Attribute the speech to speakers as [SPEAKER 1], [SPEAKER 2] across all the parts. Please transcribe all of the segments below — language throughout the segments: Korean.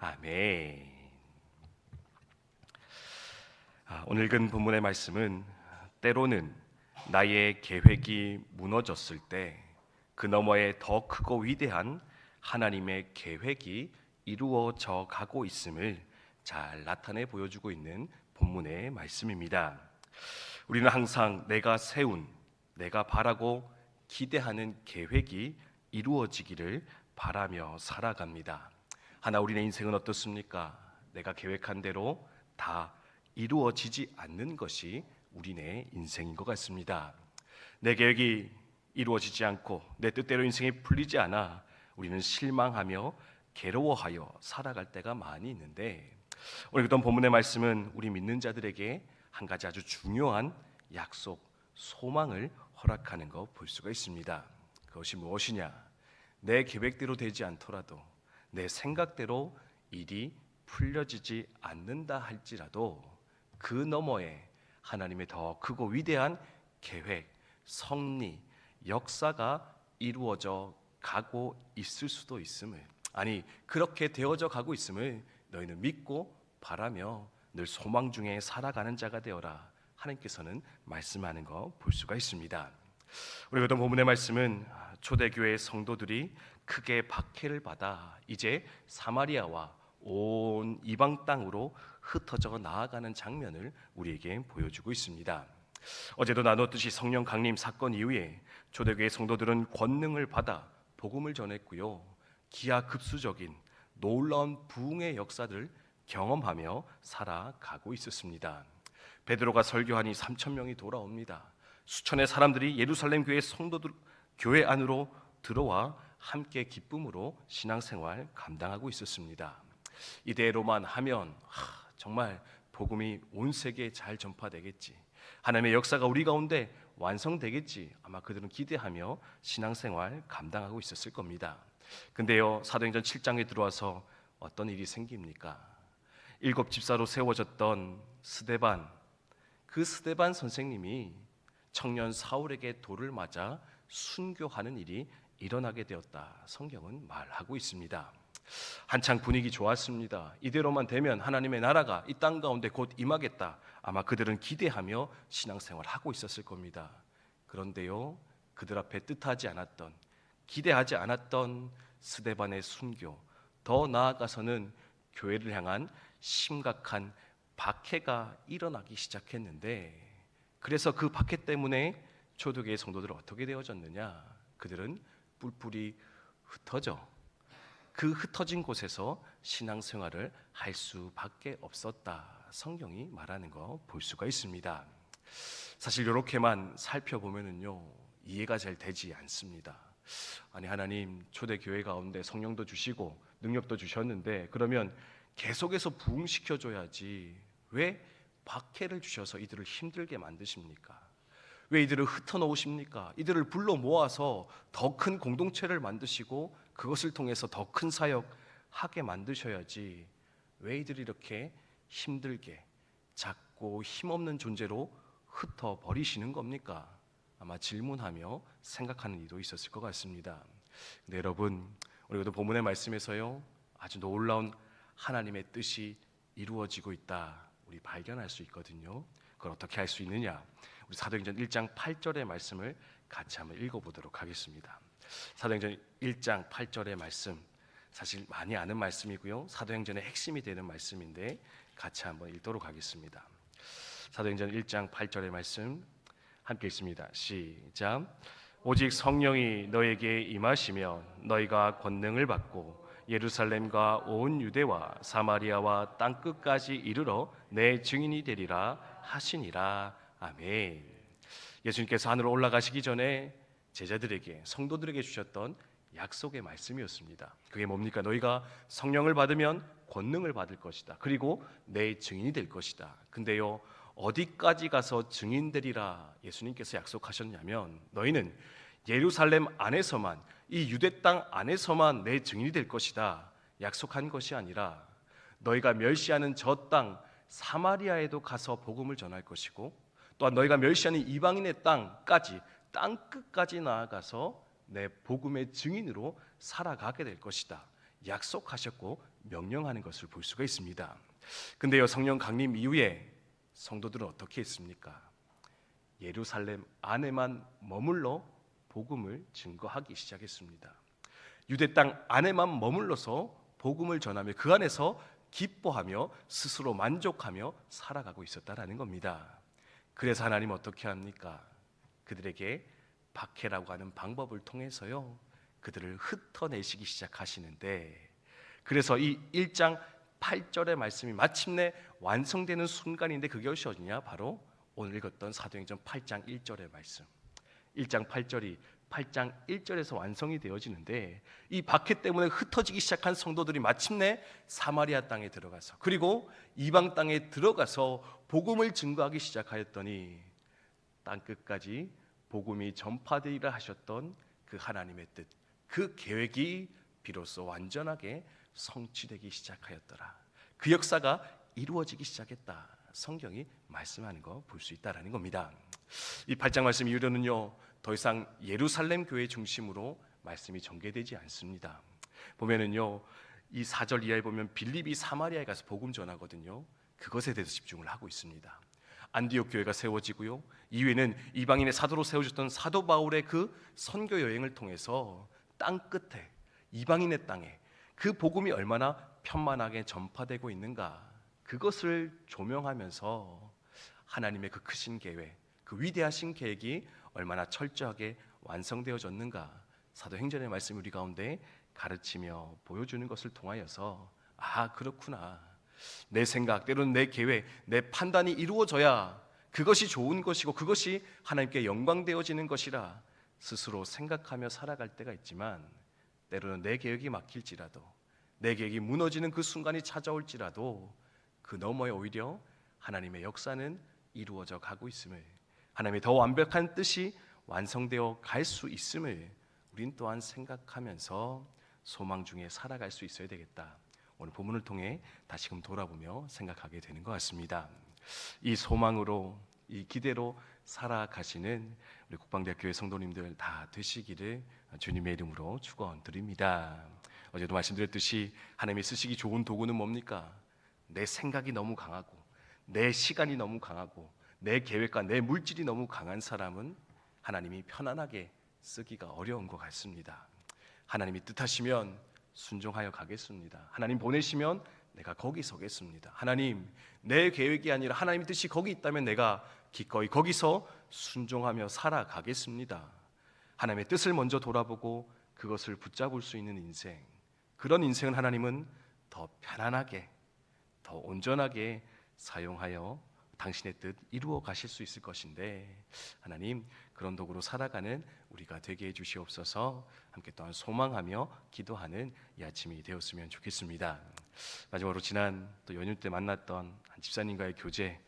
[SPEAKER 1] 아멘. 오늘 읽은 본문의 말씀은 때로는 나의 계획이 무너졌을 때 그 너머에 더 크고 위대한 하나님의 계획이 이루어져 가고 있음을 잘 나타내 보여주고 있는 본문의 말씀입니다. 우리는 항상 내가 세운, 내가 바라고 기대하는 계획이 이루어지기를 바라며 살아갑니다. 하나 우리의 인생은 어떻습니까? 내가 계획한 대로 다 이루어지지 않는 것이 우리의 인생인 것 같습니다. 내 계획이 이루어지지 않고 내 뜻대로 인생이 풀리지 않아 우리는 실망하며 괴로워하여 살아갈 때가 많이 있는데, 오늘 읽던 본문의 말씀은 우리 믿는 자들에게 한 가지 아주 중요한 약속, 소망을 허락하는 거 볼 수가 있습니다. 그것이 무엇이냐? 내 계획대로 되지 않더라도, 내 생각대로 일이 풀려지지 않는다 할지라도 그 너머에 하나님의 더 크고 위대한 계획, 섭리, 역사가 이루어져 가고 있을 수도 있음을, 아니 그렇게 되어져 가고 있음을 너희는 믿고 바라며 늘 소망 중에 살아가는 자가 되어라. 하나님께서는 말씀하는 거 볼 수가 있습니다. 우리 어떤 본문의 말씀은 초대교회 성도들이 크게 박해를 받아 이제 사마리아와 온 이방 땅으로 흩어져 나아가는 장면을 우리에게 보여주고 있습니다. 어제도 나눴듯이 성령 강림 사건 이후에 초대교회 성도들은 권능을 받아 복음을 전했고요, 기하급수적인 놀라운 부흥의 역사를 경험하며 살아가고 있었습니다. 베드로가 설교하니 3천 명이 돌아옵니다. 수천의 사람들이 예루살렘 교회 성도들 교회 안으로 들어와 함께 기쁨으로 신앙생활 감당하고 있었습니다. 이대로만 하면 정말 복음이 온 세계에 잘 전파되겠지, 하나님의 역사가 우리 가운데 완성되겠지, 아마 그들은 기대하며 신앙생활 감당하고 있었을 겁니다. 근데요, 사도행전 7장에 들어와서 어떤 일이 생깁니까? 7 집사로 세워졌던 스데반, 그 스데반 선생님이 청년 사울에게 돌을 맞아 순교하는 일이 일어나게 되었다. 성경은 말하고 있습니다. 한창 분위기 좋았습니다. 이대로만 되면 하나님의 나라가 이 땅 가운데 곧 임하겠다. 아마 그들은 기대하며 신앙생활을 하고 있었을 겁니다. 그런데요, 그들 앞에 뜻하지 않았던, 기대하지 않았던 스데반의 순교, 더 나아가서는 교회를 향한 심각한 박해가 일어나기 시작했는데, 그래서 그 박해 때문에 초대교회 성도들은 어떻게 되어졌느냐? 그들은 뿔뿔이 흩어져 그 흩어진 곳에서 신앙생활을 할 수밖에 없었다. 성경이 말하는 거 볼 수가 있습니다. 사실 이렇게만 살펴보면은요, 이해가 잘 되지 않습니다. 아니, 하나님 초대교회 가운데 성령도 주시고 능력도 주셨는데 그러면 계속해서 부흥시켜줘야지 왜 박해를 주셔서 이들을 힘들게 만드십니까? 왜 이들을 흩어놓으십니까? 이들을 불러 모아서 더 큰 공동체를 만드시고 그것을 통해서 더 큰 사역하게 만드셔야지 왜 이들이 이렇게 힘들게 작고 힘없는 존재로 흩어버리시는 겁니까? 아마 질문하며 생각하는 이도 있었을 것 같습니다. 근데 여러분, 우리도 본문의 말씀에서요, 아주 놀라운 하나님의 뜻이 이루어지고 있다, 우리 발견할 수 있거든요. 그걸 어떻게 할 수 있느냐? 우리 사도행전 1장 8절의 말씀을 같이 한번 읽어보도록 하겠습니다. 사도행전 1장 8절의 말씀, 사실 많이 아는 말씀이고요, 사도행전의 핵심이 되는 말씀인데 같이 한번 읽도록 하겠습니다. 사도행전 1장 8절의 말씀 함께 읽습니다. 시작. 오직 성령이 너에게 임하시면 너희가 권능을 받고 예루살렘과 온 유대와 사마리아와 땅끝까지 이르러 내 증인이 되리라 하시니라. 아멘. 예수님께서 하늘로 올라가시기 전에 제자들에게, 성도들에게 주셨던 약속의 말씀이었습니다. 그게 뭡니까? 너희가 성령을 받으면 권능을 받을 것이다. 그리고 내 증인이 될 것이다. 근데요, 어디까지 가서 증인되리라 예수님께서 약속하셨냐면, 너희는 예루살렘 안에서만, 이 유대 땅 안에서만 내 증인이 될 것이다 약속한 것이 아니라, 너희가 멸시하는 저 땅 사마리아에도 가서 복음을 전할 것이고, 또한 너희가 멸시하는 이방인의 땅까지, 땅끝까지 나아가서 내 복음의 증인으로 살아가게 될 것이다 약속하셨고 명령하는 것을 볼 수가 있습니다. 근데요, 성령 강림 이후에 성도들은 어떻게 했습니까? 예루살렘 안에만 머물러 복음을 증거하기 시작했습니다. 유대 땅 안에만 머물러서 복음을 전하며 그 안에서 기뻐하며 스스로 만족하며 살아가고 있었다라는 겁니다. 그래서 하나님 어떻게 합니까? 그들에게 박해라고 하는 방법을 통해서요, 그들을 흩어내시기 시작하시는데, 그래서 이 1장 8절의 말씀이 마침내 완성되는 순간인데, 그것이 어디냐? 바로 오늘 읽었던 사도행전 8장 1절의 말씀. 1장 8절이 8장 1절에서 완성이 되어지는데, 이 박해 때문에 흩어지기 시작한 성도들이 마침내 사마리아 땅에 들어가서, 그리고 이방 땅에 들어가서 복음을 증거하기 시작하였더니 땅끝까지 복음이 전파되리라 하셨던 그 하나님의 뜻, 그 계획이 비로소 완전하게 성취되기 시작하였더라. 그 역사가 이루어지기 시작했다. 성경이 말씀하는 거 볼 수 있다라는 겁니다. 이 8장 말씀 이후로는요, 더 이상 예루살렘 교회 중심으로 말씀이 전개되지 않습니다. 보면은요, 이 4절 이하에 보면 빌립이 사마리아에 가서 복음 전하거든요. 그것에 대해서 집중을 하고 있습니다. 안디옥 교회가 세워지고요, 이후에는 이방인의 사도로 세워졌던 사도 바울의 그 선교 여행을 통해서 땅 끝에, 이방인의 땅에 그 복음이 얼마나 편만하게 전파되고 있는가, 그것을 조명하면서 하나님의 그 크신 계획, 그 위대하신 계획이 얼마나 철저하게 완성되어졌는가, 사도행전의 말씀 우리 가운데 가르치며 보여주는 것을 통하여서, 아, 그렇구나, 내 생각, 때로는 내 계획, 내 판단이 이루어져야 그것이 좋은 것이고 그것이 하나님께 영광되어지는 것이라 스스로 생각하며 살아갈 때가 있지만, 때로는 내 계획이 막힐지라도, 내 계획이 무너지는 그 순간이 찾아올지라도 그 너머에 오히려 하나님의 역사는 이루어져 가고 있음을, 하나님의 더 완벽한 뜻이 완성되어 갈 수 있음을 우린 또한 생각하면서 소망 중에 살아갈 수 있어야 되겠다. 오늘 본문을 통해 다시금 돌아보며 생각하게 되는 것 같습니다. 이 소망으로, 이 기대로 살아가시는 우리 국방대학교의 성도님들 다 되시기를 주님의 이름으로 축원드립니다. 어제도 말씀드렸듯이 하나님이 쓰시기 좋은 도구는 뭡니까? 내 생각이 너무 강하고, 내 시간이 너무 강하고, 내 계획과 내 물질이 너무 강한 사람은 하나님이 편안하게 쓰기가 어려운 것 같습니다. 하나님이 뜻하시면 순종하여 가겠습니다. 하나님 보내시면 내가 거기 서겠습니다. 하나님, 내 계획이 아니라 하나님의 뜻이 거기 있다면 내가 기꺼이 거기서 순종하며 살아가겠습니다. 하나님의 뜻을 먼저 돌아보고 그것을 붙잡을 수 있는 인생, 그런 인생은 하나님은 더 편안하게, 더 온전하게 사용하여 당신의 뜻 이루어 가실 수 있을 것인데, 하나님, 그런 도구로 살아가는 우리가 되게 해주시옵소서. 함께 또한 소망하며 기도하는 이 아침이 되었으면 좋겠습니다. 마지막으로 지난 또 연휴 때 만났던 한 집사님과의 교제에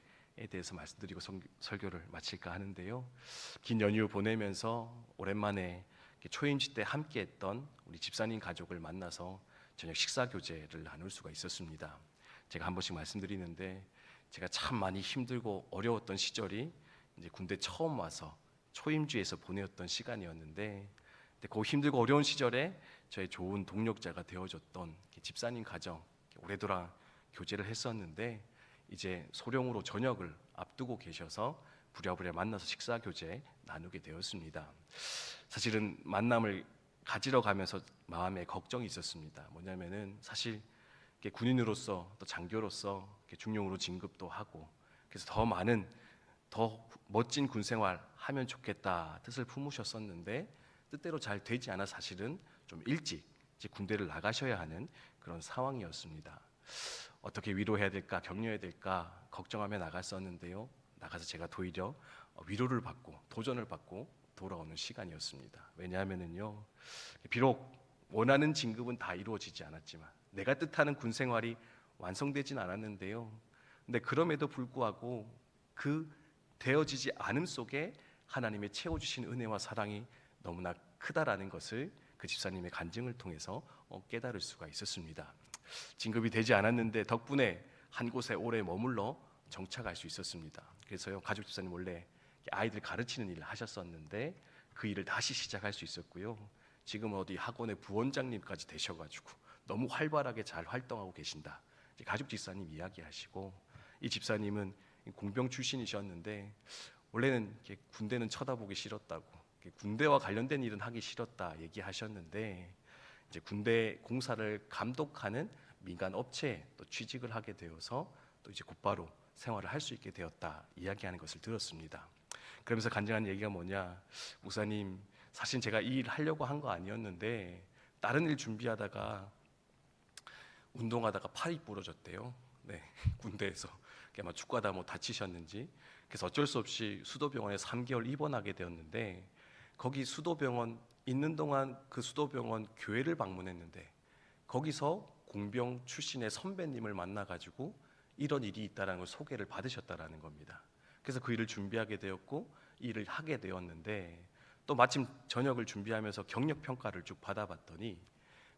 [SPEAKER 1] 대해서 말씀드리고 설교를 마칠까 하는데요, 긴 연휴 보내면서 오랜만에 초임지 때 함께했던 우리 집사님 가족을 만나서 저녁 식사 교제를 나눌 수가 있었습니다. 제가 한 번씩 말씀드리는데, 제가 참 많이 힘들고 어려웠던 시절이 이제 군대 처음 와서 초임주에서 보내었던 시간이었는데, 그 힘들고 어려운 시절에 저의 좋은 동력자가 되어줬던 집사님 가정 오래도록 교제를 했었는데, 이제 소령으로 전역을 앞두고 계셔서 부랴부랴 만나서 식사 교제 나누게 되었습니다. 사실은 만남을 가지러 가면서 마음에 걱정이 있었습니다. 뭐냐면은 사실 군인으로서 또 장교로서 중령으로 진급도 하고, 그래서 더 많은, 더 멋진 군 생활 하면 좋겠다 뜻을 품으셨었는데, 뜻대로 잘 되지 않아 사실은 좀 일찍 이제 군대를 나가셔야 하는 그런 상황이었습니다. 어떻게 위로해야 될까, 격려해야 될까 걱정하며 나갔었는데요, 나가서 제가 도리어 위로를 받고 도전을 받고 돌아오는 시간이었습니다. 왜냐하면은요, 비록 원하는 진급은 다 이루어지지 않았지만, 내가 뜻하는 군 생활이 완성되진 않았는데요, 근데 그럼에도 불구하고 그 되어지지 않음 속에 하나님의 채워주신 은혜와 사랑이 너무나 크다라는 것을 그 집사님의 간증을 통해서 깨달을 수가 있었습니다. 진급이 되지 않았는데 덕분에 한 곳에 오래 머물러 정착할 수 있었습니다. 그래서요, 가족 집사님 원래 아이들 가르치는 일을 하셨었는데 그 일을 다시 시작할 수 있었고요, 지금 어디 학원의 부원장님까지 되셔가지고 너무 활발하게 잘 활동하고 계신다. 가족 집사님 이야기하시고, 이 집사님은 공병 출신이셨는데 원래는 군대는 쳐다보기 싫었다고, 군대와 관련된 일은 하기 싫었다 얘기하셨는데, 이제 군대 공사를 감독하는 민간 업체에 또 취직을 하게 되어서 또 이제 곧바로 생활을 할 수 있게 되었다 이야기하는 것을 들었습니다. 그러면서 간증한 얘기가 뭐냐, 목사님 사실 제가 이 일 하려고 한 거 아니었는데 다른 일 준비하다가 운동하다가 팔이 부러졌대요. 네, 군대에서 아마 축구하다 뭐 다치셨는지, 그래서 어쩔 수 없이 수도병원에 3개월 입원하게 되었는데, 거기 수도병원 있는 동안 그 수도병원 교회를 방문했는데 거기서 공병 출신의 선배님을 만나가지고 이런 일이 있다라는 걸 소개를 받으셨다라는 겁니다. 그래서 그 일을 준비하게 되었고 일을 하게 되었는데, 또 마침 전역을 준비하면서 경력 평가를 쭉 받아봤더니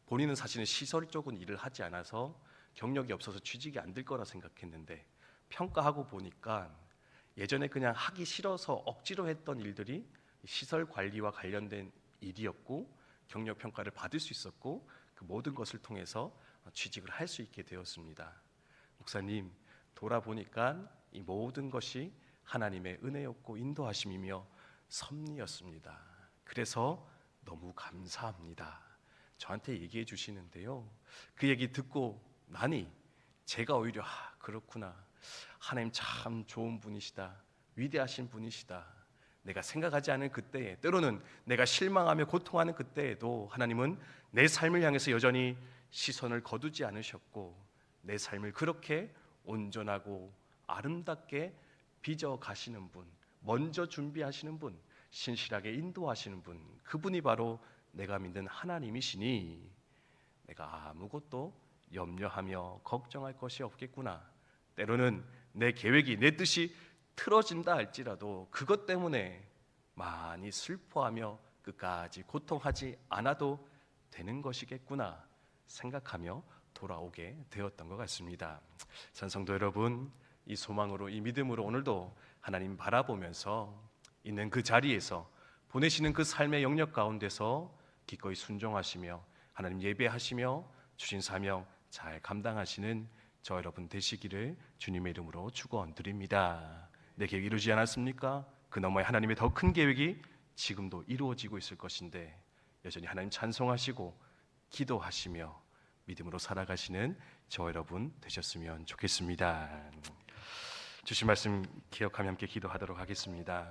[SPEAKER 1] 본인은 사실은 시설 쪽은 일을 하지 않아서 경력이 없어서 취직이 안 될 거라 생각했는데, 평가하고 보니까 예전에 그냥 하기 싫어서 억지로 했던 일들이 시설 관리와 관련된 일이었고 경력 평가를 받을 수 있었고 그 모든 것을 통해서 취직을 할 수 있게 되었습니다. 목사님, 돌아보니까 이 모든 것이 하나님의 은혜였고 인도하심이며 섭리였습니다. 그래서 너무 감사합니다. 저한테 얘기해 주시는데요, 그 얘기 듣고 나니 제가 오히려 그렇구나, 하나님 참 좋은 분이시다, 위대하신 분이시다. 내가 생각하지 않은 그때에, 때로는 내가 실망하며 고통하는 그때에도 하나님은 내 삶을 향해서 여전히 시선을 거두지 않으셨고 내 삶을 그렇게 온전하고 아름답게 빚어 가시는 분, 먼저 준비하시는 분, 신실하게 인도하시는 분, 그분이 바로 내가 믿는 하나님이시니 내가 아무것도 염려하며 걱정할 것이 없겠구나. 때로는 내 계획이, 내 뜻이 틀어진다 할지라도 그것 때문에 많이 슬퍼하며 끝까지 고통하지 않아도 되는 것이겠구나 생각하며 돌아오게 되었던 것 같습니다. 성도 여러분, 이 소망으로, 이 믿음으로 오늘도 하나님 바라보면서 있는 그 자리에서, 보내시는 그 삶의 영역 가운데서 기꺼이 순종하시며 하나님 예배하시며 주신 사명 잘 감당하시는 저 여러분 되시기를 주님의 이름으로 축원드립니다. 내 계획이 이루어지지 않았습니까? 그 너머에 하나님의 더 큰 계획이 지금도 이루어지고 있을 것인데 여전히 하나님 찬송하시고 기도하시며 믿음으로 살아가시는 저 여러분 되셨으면 좋겠습니다. 주신 말씀 기억하며 함께 기도하도록 하겠습니다.